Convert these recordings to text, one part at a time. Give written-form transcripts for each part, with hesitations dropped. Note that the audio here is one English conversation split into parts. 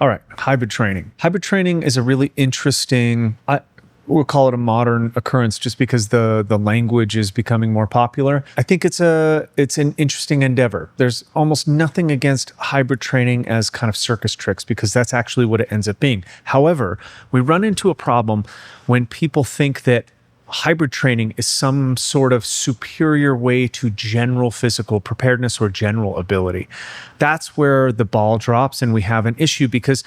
All right, hybrid training. Hybrid training is a really interesting, we'll call it a modern occurrence just because the language is becoming more popular. I think it's an interesting endeavor. There's almost nothing against hybrid training as kind of circus tricks because that's actually what it ends up being. However, we run into a problem when people think that hybrid training is some sort of superior way to general physical preparedness or general ability. That's where the ball drops and we have an issue because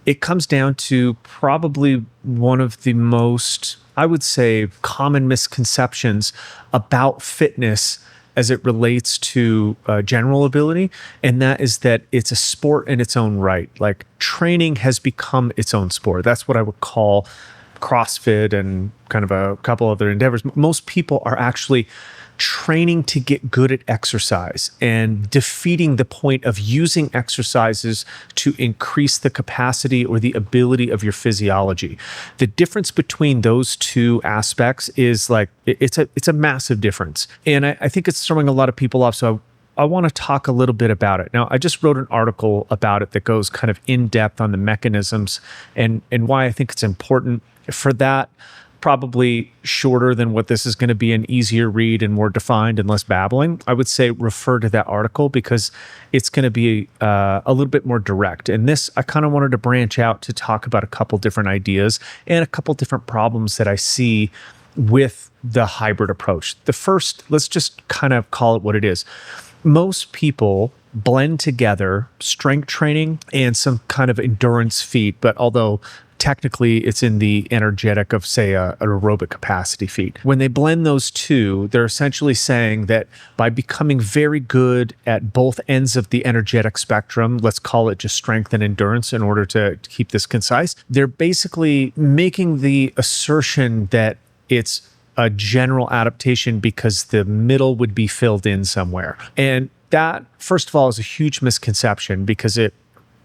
it comes down to probably one of the most, I would say, common misconceptions about fitness as it relates to general ability. And that is that it's a sport in its own right. Like training has become its own sport. That's what I would call CrossFit and kind of a couple other endeavors. Most people are actually training to get good at exercise and defeating the point of using exercises to increase the capacity or the ability of your physiology. The difference between those two aspects is like, it's a massive difference. And I think it's throwing a lot of people off. So I want to talk a little bit about it. Now, I just wrote an article about it that goes kind of in depth on the mechanisms and why I think it's important. For that, probably shorter than what this is going to be, an easier read and more defined and less babbling, I would say refer to that article because it's going to be a little bit more direct. And this, I kind of wanted to branch out to talk about a couple different ideas and a couple different problems that I see with the hybrid approach. The first, let's just kind of call it what it is. Most people blend together strength training and some kind of endurance feat, but although technically it's in the energetic of, say, an aerobic capacity feat. When they blend those two, they're essentially saying that by becoming very good at both ends of the energetic spectrum, let's call it just strength and endurance in order to keep this concise, they're basically making the assertion that it's a general adaptation because the middle would be filled in somewhere. And that, first of all, is a huge misconception because it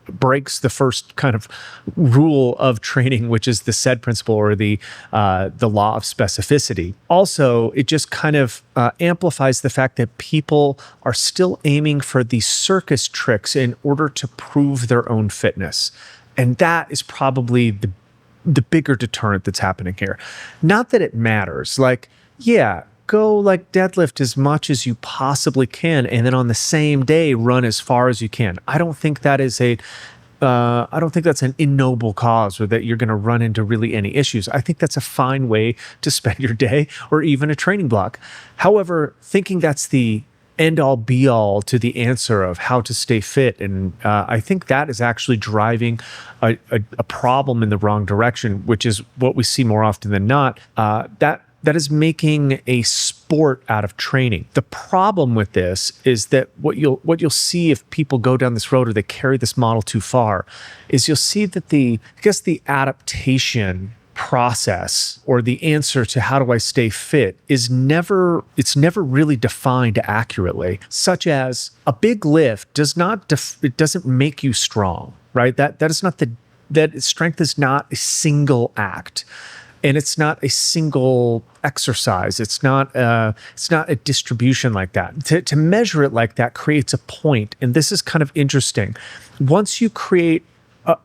breaks the first kind of rule of training, which is the SAID principle or the law of specificity. Also, it just kind of amplifies the fact that people are still aiming for these circus tricks in order to prove their own fitness. And that is probably the bigger deterrent that's happening here. Not that it matters. Like, yeah, go like deadlift as much as you possibly can, and then on the same day run as far as you can. I don't think that is I don't think that's an ignoble cause or that you're going to run into really any issues. I think that's a fine way to spend your day or even a training block. However, thinking that's the end all be all to the answer of how to stay fit. And I think that is actually driving a problem in the wrong direction, which is what we see more often than not. That is making a sport out of training. The problem with this is that what you'll see if people go down this road or they carry this model too far is you'll see that the adaptation process or the answer to how do I stay fit is never really defined accurately, such as a big lift it doesn't make you strong, right? That strength is not a single act. And it's not a single exercise. It's not a distribution like that. To measure it like that creates a point. And this is kind of interesting. Once you create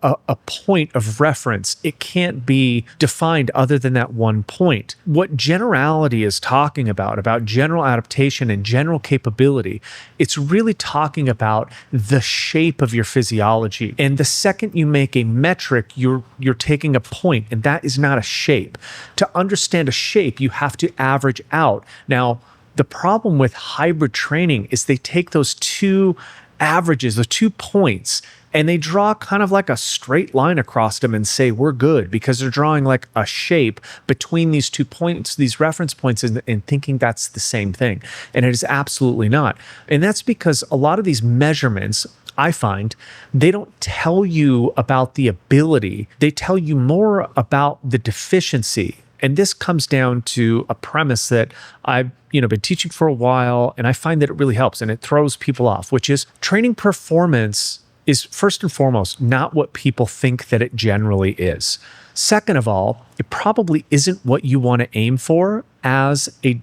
a point of reference, it can't be defined other than that one point. What generality is talking about general adaptation and general capability, it's really talking about the shape of your physiology. And the second you make a metric, you're taking a point, and that is not a shape. To understand a shape, you have to average out. Now, the problem with hybrid training is they take those two averages, the 2 points, and they draw kind of like a straight line across them and say, we're good, because they're drawing like a shape between these 2 points, these reference points, and thinking that's the same thing. And it is absolutely not. And that's because a lot of these measurements, I find, they don't tell you about the ability. They tell you more about the deficiency. And this comes down to a premise that I've been teaching for a while, and I find that it really helps and it throws people off, which is training performance is first and foremost not what people think that it generally is. Second of all, it probably isn't what you want to aim for as a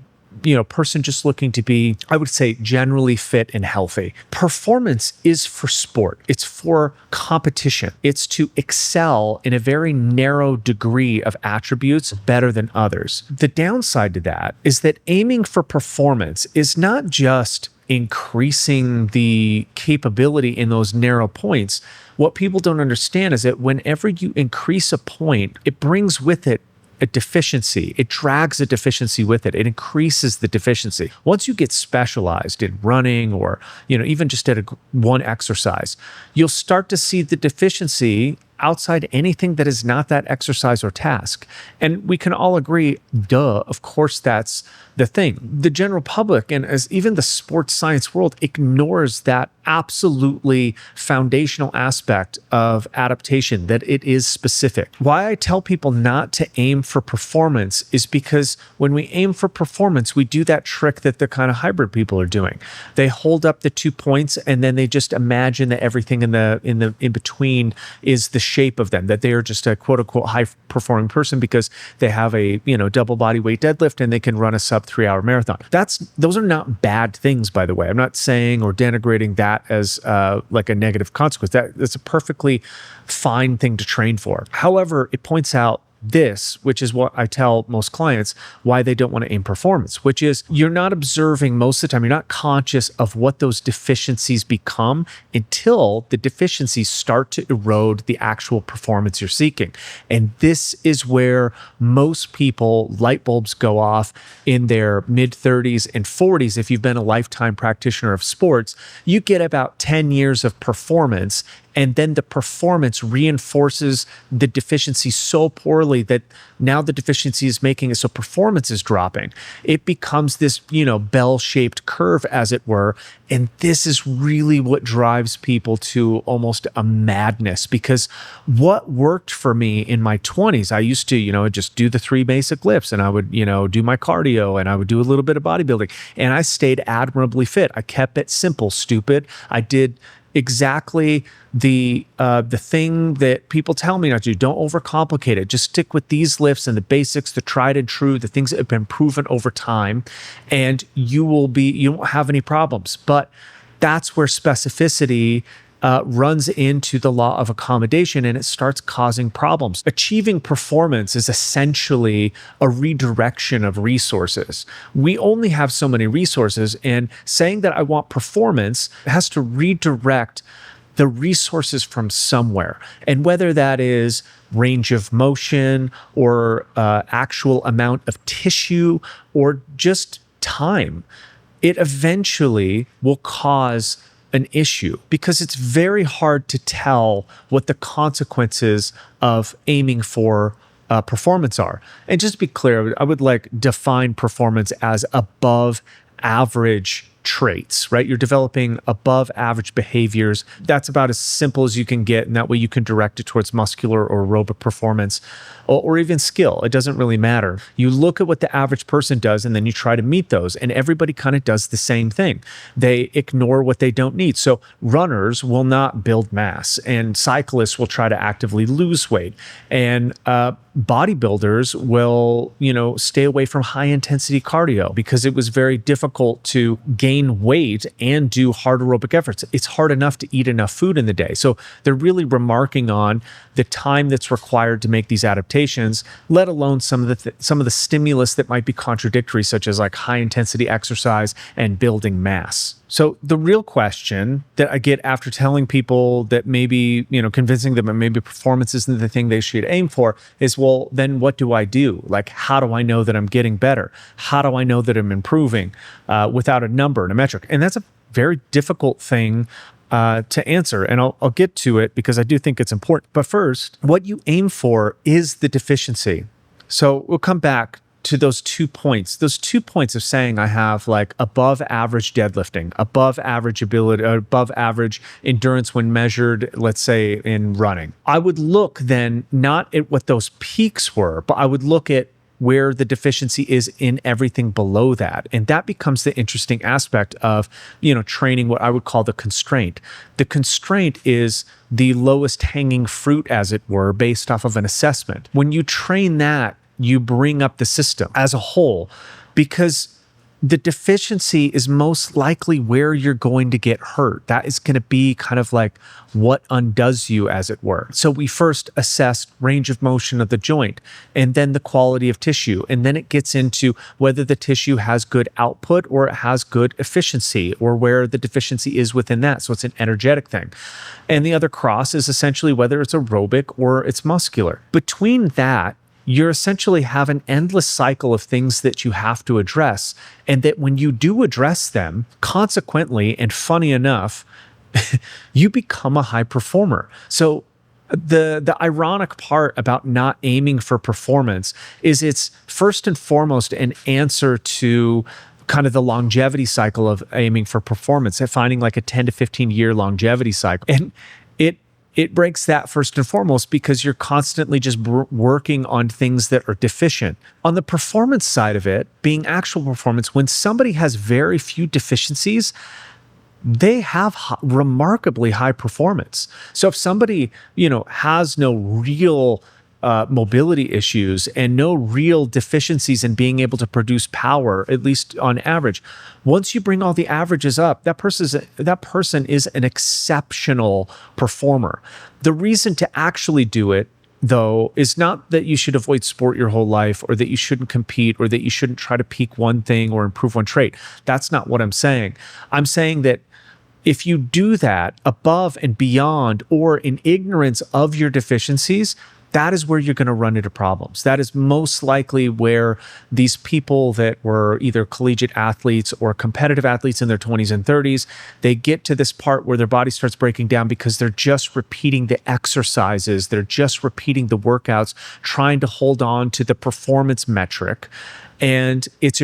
person just looking to be, I would say, generally fit and healthy. Performance is for sport. It's for competition. It's to excel in a very narrow degree of attributes better than others. The downside to that is that aiming for performance is not just increasing the capability in those narrow points. What people don't understand is that whenever you increase a point, it brings with it a deficiency. It drags a deficiency with it. It increases the deficiency. Once you get specialized in running or, even just at one exercise, you'll start to see the deficiency outside anything that is not that exercise or task. And we can all agree, of course, that's the thing. The general public and as even the sports science world ignores that absolutely foundational aspect of adaptation, that it is specific. Why I tell people not to aim for performance is because when we aim for performance, we do that trick that the kind of hybrid people are doing. They hold up the 2 points and then they just imagine that everything in between is the shape of them, that they are just a quote unquote high performing person because they have a double body weight deadlift and they can run a sub 3-hour marathon. Those are not bad things, by the way. I'm not saying or denigrating that as like a negative consequence. That's a perfectly fine thing to train for. However, it points out this, which is what I tell most clients why they don't want to aim performance, which is you're not observing most of the time, you're not conscious of what those deficiencies become until the deficiencies start to erode the actual performance you're seeking. And this is where most people, light bulbs go off in their mid 30s and 40s. If you've been a lifetime practitioner of sports, you get about 10 years of performance, and then the performance reinforces the deficiency so poorly that now the deficiency is making it so performance is dropping. It becomes this, bell-shaped curve, as it were. And this is really what drives people to almost a madness, because what worked for me in my 20s, I used to, just do the 3 basic lifts, and I would, do my cardio, and I would do a little bit of bodybuilding, and I stayed admirably fit. I kept it simple, stupid. I did exactly the thing that people tell me not to do. Don't overcomplicate it. Just stick with these lifts and the basics, the tried and true, the things that have been proven over time, and you won't have any problems. But that's where specificity runs into the law of accommodation, and it starts causing problems. Achieving performance is essentially a redirection of resources. We only have so many resources, and saying that I want performance has to redirect the resources from somewhere. And whether that is range of motion or actual amount of tissue or just time, it eventually will cause an issue, because it's very hard to tell what the consequences of aiming for performance are. And just to be clear, I would define performance as above average traits, right? You're developing above average behaviors. That's about as simple as you can get. And that way you can direct it towards muscular or aerobic performance or even skill. It doesn't really matter. You look at what the average person does and then you try to meet those. And everybody kind of does the same thing. They ignore what they don't need. So runners will not build mass, and cyclists will try to actively lose weight. And bodybuilders will, stay away from high intensity cardio because it was very difficult to gain weight and do hard aerobic efforts. It's hard enough to eat enough food in the day. So they're really remarking on the time that's required to make these adaptations, let alone some of the stimulus that might be contradictory, such as high intensity exercise and building mass. So the real question that I get after telling people that maybe, convincing them that maybe performance isn't the thing they should aim for is, well, then what do I do? How do I know that I'm getting better? How do I know that I'm improving without a number and a metric? And that's a very difficult thing to answer. And I'll get to it because I do think it's important. But first, what you aim for is the deficiency. So we'll come back to those 2 points of saying I have above average deadlifting, above average ability, above average endurance when measured, let's say in running. I would look then not at what those peaks were, but I would look at where the deficiency is in everything below that. And that becomes the interesting aspect of, training, what I would call the constraint. The constraint is the lowest hanging fruit, as it were, based off of an assessment. When you train that, you bring up the system as a whole, because the deficiency is most likely where you're going to get hurt. That is going to be kind of like what undoes you, as it were. So we first assess range of motion of the joint, and then the quality of tissue. And then it gets into whether the tissue has good output or it has good efficiency, or where the deficiency is within that. So it's an energetic thing. And the other cross is essentially whether it's aerobic or it's muscular. Between that, you essentially have an endless cycle of things that you have to address. And that when you do address them, consequently, and funny enough, you become a high performer. So the ironic part about not aiming for performance is it's first and foremost an answer to kind of the longevity cycle of aiming for performance and finding like a 10 to 15 year longevity cycle. And it breaks that first and foremost because you're constantly just working on things that are deficient. On the performance side of it, being actual performance, when somebody has very few deficiencies, they have remarkably high performance. So if somebody, has no real mobility issues and no real deficiencies in being able to produce power, at least on average, once you bring all the averages up, that person is an exceptional performer. The reason to actually do it, though, is not that you should avoid sport your whole life, or that you shouldn't compete, or that you shouldn't try to peak one thing or improve one trait. That's not what I'm saying. I'm saying that if you do that above and beyond, or in ignorance of your deficiencies, that is where you're going to run into problems. That is most likely where these people that were either collegiate athletes or competitive athletes in their 20s and 30s, they get to this part where their body starts breaking down because they're just repeating the exercises, they're just repeating the workouts, trying to hold on to the performance metric. And it's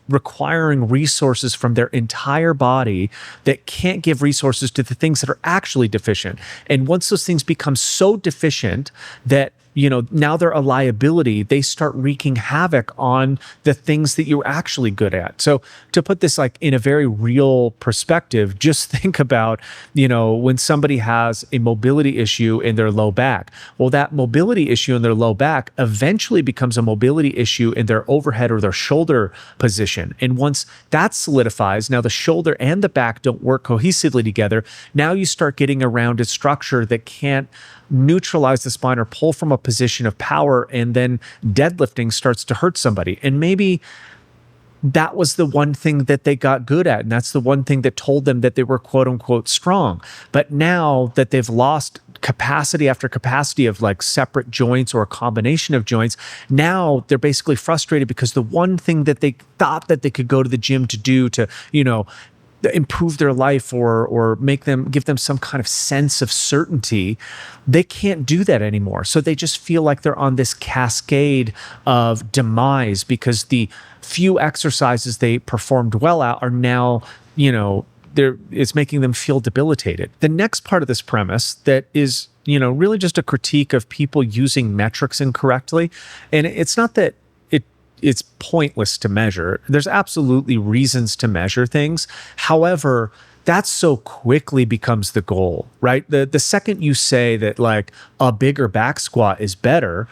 requiring resources from their entire body that can't give resources to the things that are actually deficient. And once those things become so deficient that now they're a liability, they start wreaking havoc on the things that you're actually good at. So to put this like in a very real perspective, just think about, when somebody has a mobility issue in their low back. Well, that mobility issue in their low back eventually becomes a mobility issue in their overhead or their shoulder position. And once that solidifies, now the shoulder and the back don't work cohesively together. Now you start getting a rounded structure that can't neutralize the spine or pull from a position of power, and then deadlifting starts to hurt somebody. And maybe that was the one thing that they got good at, and that's the one thing that told them that they were quote unquote strong. But now that they've lost capacity after capacity of like separate joints or a combination of joints, now they're basically frustrated because the one thing that they thought that they could go to the gym to do to, improve their life or give them some kind of sense of certainty, they can't do that anymore. So they just feel like they're on this cascade of demise because the few exercises they performed well at are now, it's making them feel debilitated. The next part of this premise that is, really just a critique of people using metrics incorrectly. And it's not that it's pointless to measure. There's absolutely reasons to measure things. However, that so quickly becomes the goal, right? The second you say that like a bigger back squat is better,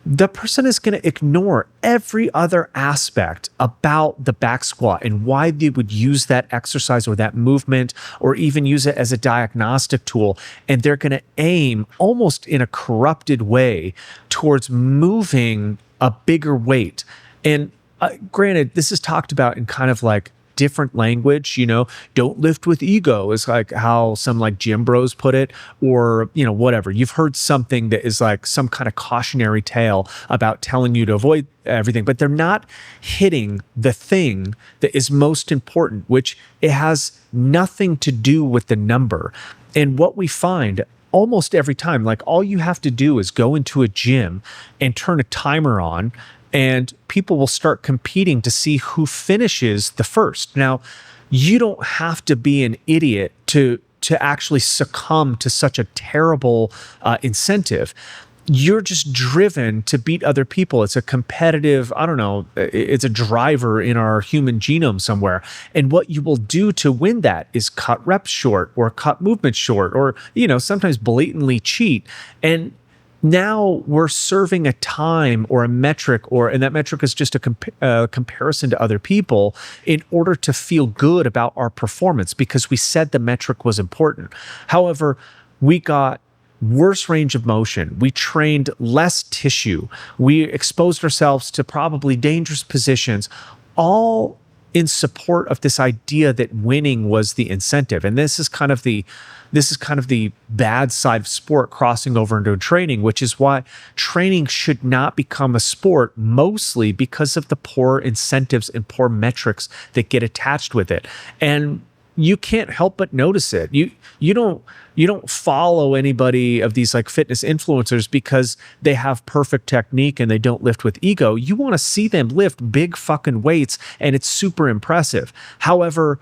the person is going to ignore every other aspect about the back squat and why they would use that exercise or that movement, or even use it as a diagnostic tool. And they're going to aim almost in a corrupted way towards moving a bigger weight. And granted, this is talked about in kind of like different language, don't lift with ego is like how some like gym bros put it, or, whatever. You've heard something that is like some kind of cautionary tale about telling you to avoid everything, but they're not hitting the thing that is most important, which it has nothing to do with the number. And what we find almost every time, like all you have to do is go into a gym and turn a timer on, and people will start competing to see who finishes the first. Now, you don't have to be an idiot to actually succumb to such a terrible incentive. You're just driven to beat other people. It's a competitive, it's a driver in our human genome somewhere. And what you will do to win that is cut reps short or cut movement short, or, sometimes blatantly cheat. And now we're serving a time or a metric, and that metric is just a comparison to other people in order to feel good about our performance because we said the metric was important. However, we got worse range of motion. We trained less tissue. We exposed ourselves to probably dangerous positions, all in support of this idea that winning was the incentive. And this is kind of the bad side of sport crossing over into training, which is why training should not become a sport, mostly because of the poor incentives and poor metrics that get attached with it. And you can't help but notice it. You don't follow anybody of these like fitness influencers because they have perfect technique and they don't lift with ego. You want to see them lift big fucking weights and it's super impressive. However,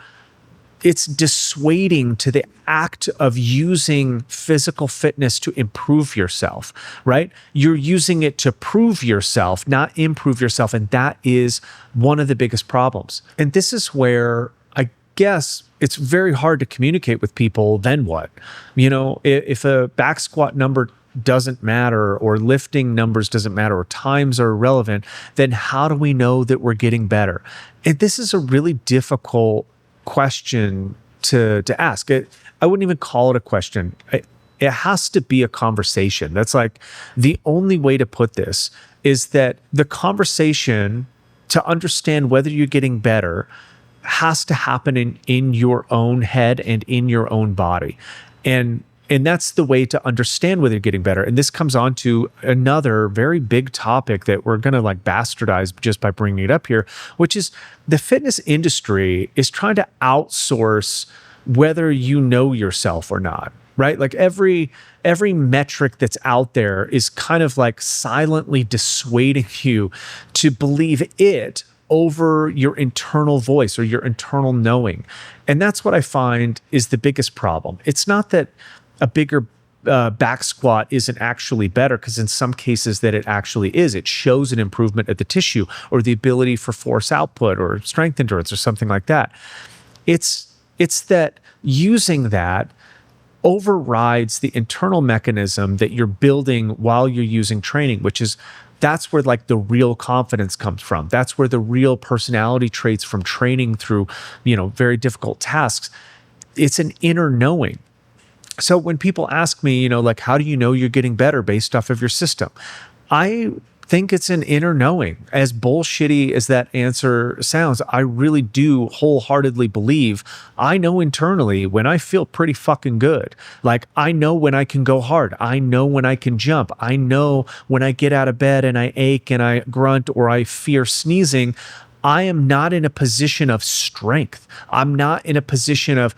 it's dissuading to the act of using physical fitness to improve yourself, right? You're using it to prove yourself, not improve yourself. And that is one of the biggest problems. And this is where I guess it's very hard to communicate with people. Then what? If a back squat number doesn't matter or lifting numbers doesn't matter or times are irrelevant, then how do we know that we're getting better? And this is a really difficult question to ask. I wouldn't even call it a question. It has to be a conversation. That's like the only way to put this is that the conversation to understand whether you're getting better has to happen in your own head and in your own body. And that's the way to understand whether you're getting better. And this comes on to another very big topic that we're going to like bastardize just by bringing it up here, which is the fitness industry is trying to outsource whether you know yourself or not, right? Like every metric that's out there is kind of like silently dissuading you to believe it over your internal voice or your internal knowing. And that's what I find is the biggest problem. It's not that a bigger back squat isn't actually better, because in some cases that it actually is. It shows an improvement at the tissue or the ability for force output or strength endurance or something like that. It's that using that overrides the internal mechanism that you're building while you're using training, which is that's where like the real confidence comes from. That's where the real personality traits from training through, very difficult tasks. It's an inner knowing. So when people ask me, like, how do you know you're getting better based off of your system? I think it's an inner knowing. As bullshitty as that answer sounds, I really do wholeheartedly believe I know internally when I feel pretty fucking good. Like I know when I can go hard. I know when I can jump. I know when I get out of bed and I ache and I grunt or I fear sneezing. I am not in a position of strength. I'm not in a position of,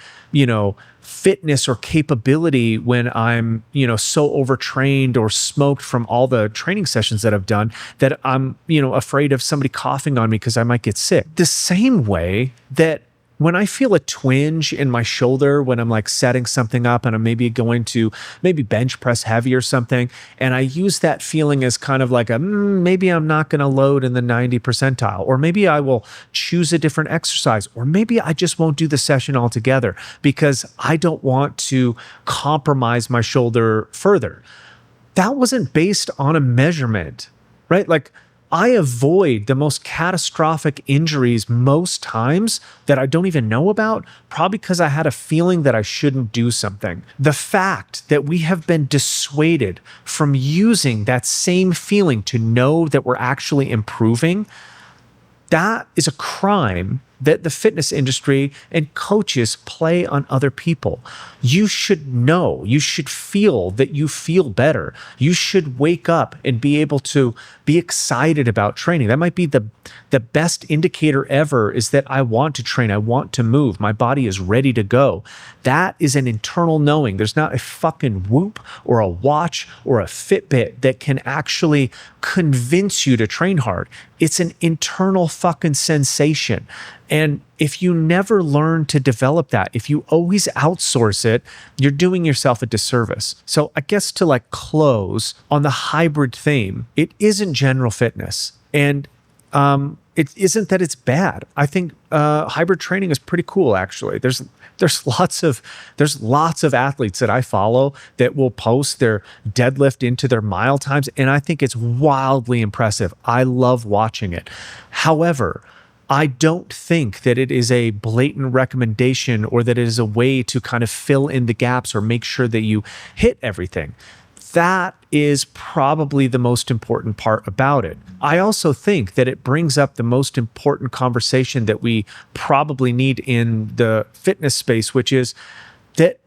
fitness or capability when I'm, so overtrained or smoked from all the training sessions that I've done that I'm, afraid of somebody coughing on me because I might get sick. The same way that when I feel a twinge in my shoulder when I'm like setting something up and I'm maybe going to bench press heavy or something, and I use that feeling as kind of like maybe I'm not going to load in the 90 percentile, or maybe I will choose a different exercise, or maybe I just won't do the session altogether because I don't want to compromise my shoulder further. That wasn't based on a measurement, right? Like I avoid the most catastrophic injuries most times that I don't even know about, probably because I had a feeling that I shouldn't do something. The fact that we have been dissuaded from using that same feeling to know that we're actually improving, that is a crime that the fitness industry and coaches play on other people. You should know, you should feel that you feel better. You should wake up and be able to be excited about training. That might be the best indicator ever, is that I want to train, I want to move, my body is ready to go. That is an internal knowing. There's not a fucking Whoop or a watch or a Fitbit that can actually convince you to train hard. It's an internal fucking sensation. And if you never learn to develop that, if you always outsource it, you're doing yourself a disservice. So I guess to like close on the hybrid theme, it isn't general fitness. And it isn't that it's bad. I think hybrid training is pretty cool. Actually, there's lots of athletes that I follow that will post their deadlift into their mile times, and I think it's wildly impressive. I love watching it. However, I don't think that it is a blatant recommendation or that it is a way to kind of fill in the gaps or make sure that you hit everything. That is probably the most important part about it. I also think that it brings up the most important conversation that we probably need in the fitness space, which is that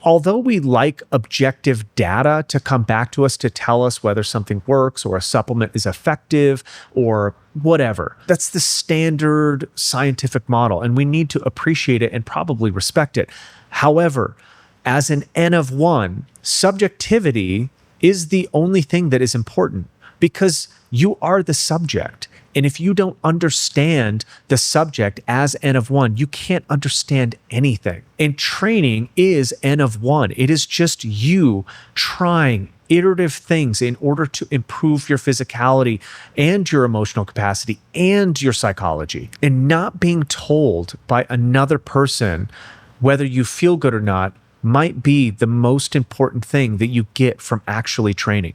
although we like objective data to come back to us to tell us whether something works or a supplement is effective or whatever, that's the standard scientific model, and we need to appreciate it and probably respect it. However, as an N of one, subjectivity is the only thing that is important because you are the subject. And if you don't understand the subject as N of one, you can't understand anything. And training is N of one. It is just you trying iterative things in order to improve your physicality and your emotional capacity and your psychology, and not being told by another person whether you feel good or not might be the most important thing that you get from actually training.